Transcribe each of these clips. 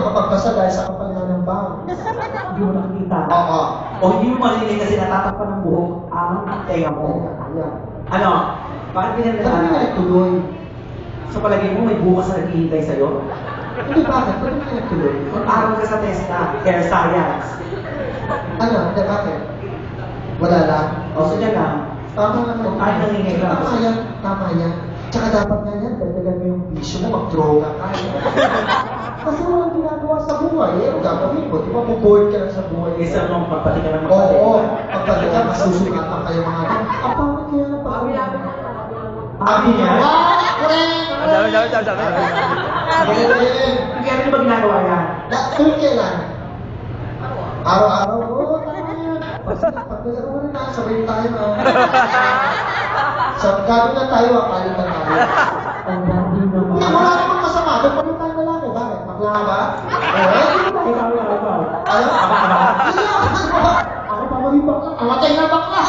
makapagbasa dahil sa kapal nga ng bang. Hindi mo nakikita. Oo. O hindi mo marinig kasi natatakpan ng buhok ang tenga mo. Ayan. Ano? Bakit Ba't hindi pinag-aaral? tuloy? Sa palagay mo, may bukas na naghihintay sa'yo? Hindi bakit? Ba't hindi tuloy? Mag-aral ka sa TESDA, Hair Science. Ano? Hindi bakit? Wala lang. O, so dyan lang. Tama naman. Ay, nanginginig lang. Tama yan. Tama yan. Tsaka dapat nga yan, dagdagan mo yung bisyo mo, mag-droga ka. Kasi walang ginagawa sa buhay. Eh, ang gagawin mo, di ba bored ka lang sa buhay? Isa nung pagpati ka ng Oo, pagpati ka, masusugatan kayo mga ito. Ang pangit kaya na pag-uwi. Abi niya? Correct! Kaya ano ba ginagawa yan? Tuwing kailan? Araw-araw? Oo, tama yan. Pag nalaro mo na, sabay tayo na. So, gano'n na tayo, akalit na tayo. Ang dami naman. Hindi, wala namang masama. Doon pa rin tayo lalaki. Bakit? Bakla ba? Ikaw. Ano? Aba. Ako pa maging bakla. Amatay na bakla.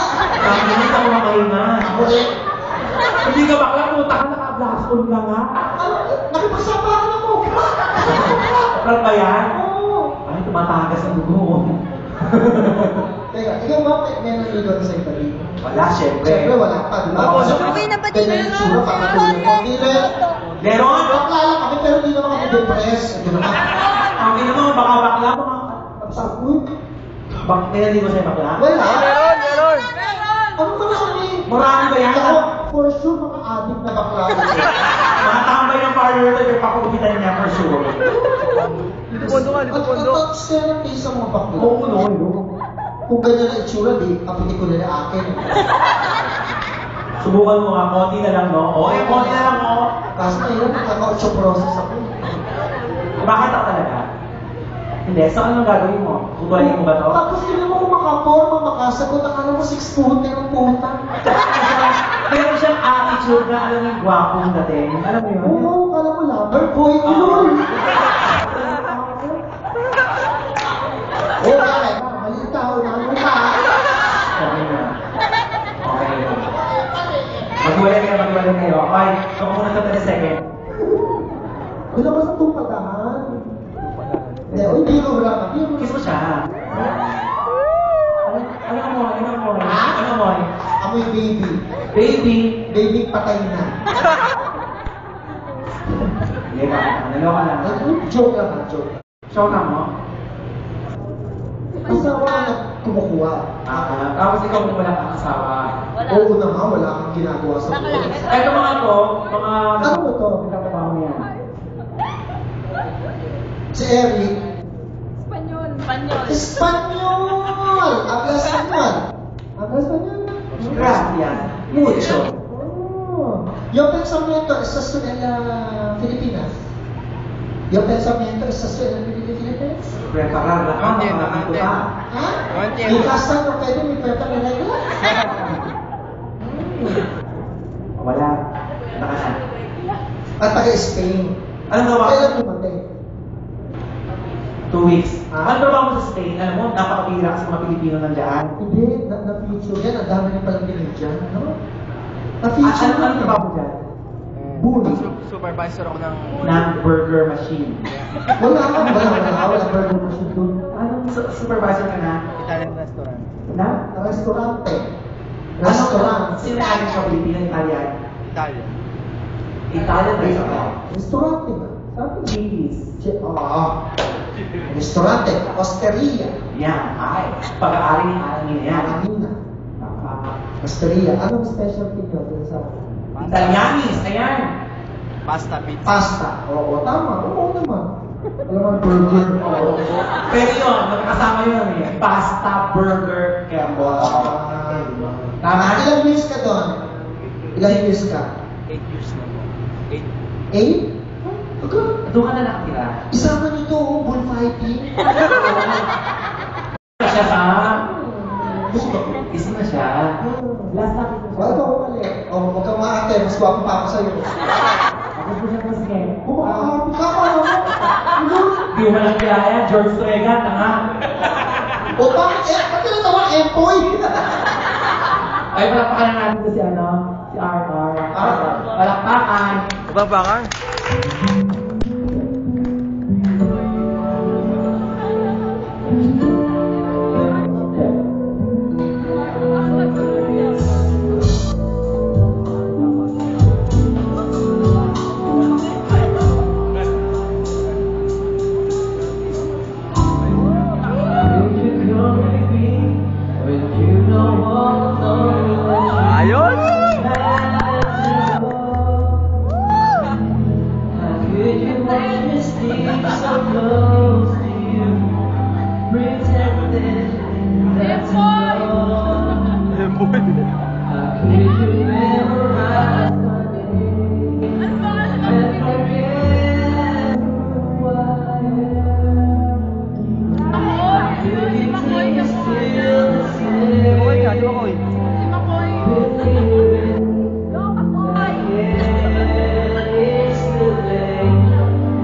Hindi ka kumakahinga. Ako rin. Hindi ka bakla, puta ka naka-blast on ka nga. Ano? Nakipagsapakan ako. Bakla ba yan? Oo. Ay, tumatagas ang dugo. Teka, ikaw ba may nalilot sa Italy? Wala, syempre. Siyempre wala pa, di ba? Okay na ba din? Kaya yung tsura, kakatulog mo. Hindi rin. Meron? Bakla lang kami, pero hindi naman kami depress. Hindi naman. Ang ina mo, baka bakla mo. Uy, Bakla, hindi mo siya bakla? wala. Meron! Ano ba naman eh? Marami ba yan? Ako, for sure, mga adik na bakla. Mga tambay ng parlor ito, yung pakupitan niya for sure. Dito pondo ka, dito pondo. At stereotype sa mga bakla. Oo, no. Kung ganyan ang itsura, di, kapatid ko na na akin. Subukan mo nga, konti na lang, no? O, konti na lang, no? Kaso mahirap, nakaka-8 process ako. Bakit ako talaga? Hindi, so anong gagawin mo? Tutuloyin mo ba to? Tapos hindi mo kung makaporma, makasagot, akala mo 6 foot ng puta. Meron siyang attitude na alam yung gwapong dating. Alam mo yun? Oo, kala mo lover boy, ulol. Oo, bakit? Maliit tao, namin ka. Okay na. Okay na. Maghiwalay kayo. Okay, so kung muna sa 30 second. Wala ba sa tupadahan? Hindi, o hindi ko wala. Kiss mo siya. Ano mo? Ano mo? Amoy baby. Baby. Baby patay na. Hindi ba? Naloka lang. Joke lang, joke. Show ka mo? Asawa na kumukuha. Tapos ikaw kung wala kang asawa. Oo naman, wala kang ginagawa sa buhay. Ito mga to, mga... Ano ba to? Nagkakabaho mo yan. Si Eric. Espanyol. Espanyol! Habla Espanyol. Habla Espanyol. Gracias. Mucho. Oh. Yo pensamiento estás tú en la Filipinas. Yo pensamiento estás tú en la Filipinas. Preparar la cama para matuta. ¿Ah? No entiendo. Mi casa no pwede, mi puerta no regla. Wala. Nakasan. At taga-Spain. Anong gawa? Kailan dumating? 2 weeks. Ano ba mo sa Spain? Alam mo, napakabira kasi mga Pilipino nandiyan. Hindi, na-feature yan. Ang dami rin palang pinagyan. Ano? Na-feature Ano yan. trabaho mo dyan? Bully. Supervisor ako ng... Ng burger machine. Wala burger machine doon. Anong supervisor ka na? Italian restaurant. Na? Restaurante. Ano? Restaurant. Sino na sa Pilipino, Italian? Italian. Italian restaurant. Restaurante ba? Sabi Cheese. Oo. Restaurante. Osteria. Yan. Ay. Pag-aari ng alangin yan. Marina. Osteria. Anong specialty nyo dun sa Italianis. Ayan. Pasta, pizza. pasta? Oo, tama. Oo naman. Alam mo, burger. Oo. Pero yun, magkasama yun eh. Pasta, burger, kembo. Tama? Ilang years ka doon? Ilang years ka? 8 years na po. 8. 8? Okay. Doon ka na nakatira. Isama nito, bullfighting. Siya sa... Gusto ko. Isa na siya. Last na kita. Wala ko mali. O, huwag kang maate. Mas gwapo pa ako sa'yo. Ako po siya kasi eh. Bumakakapi ka pa, no? Di mo lang kaya, George Tregan, tanga. O, bakit? Ba't ka natawa? Empoy? Ay, palakpakan na natin to si ano? Si RR. Palakpakan. Babakan. seem so close to you, pretending that's enough. How could you memorize my name and forget who I am? How could you take me still the same? Believing that it's too late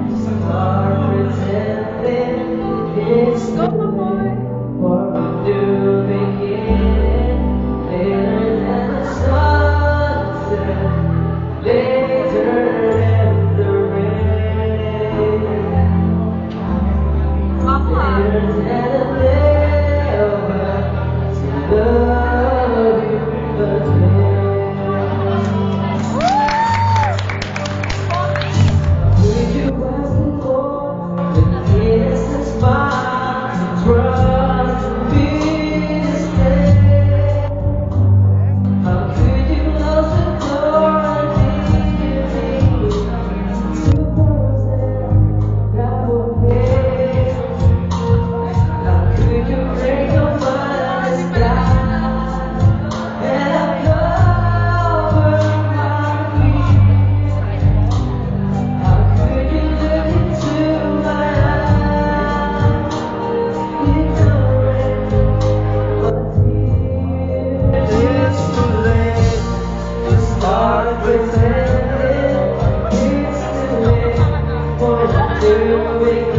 to start pretending it's too late for a new beginning. Later than the sunset, later than the rain, later than never to love you again. Could you ask for the innocent smile to trust to be the same? How could you close the door and leave me? Suppose that would pay. How could you break your mind down and cover my feet? How could you look into my eyes, ignorant what tears? It's too late to start pretending. It's too late for the new beginning.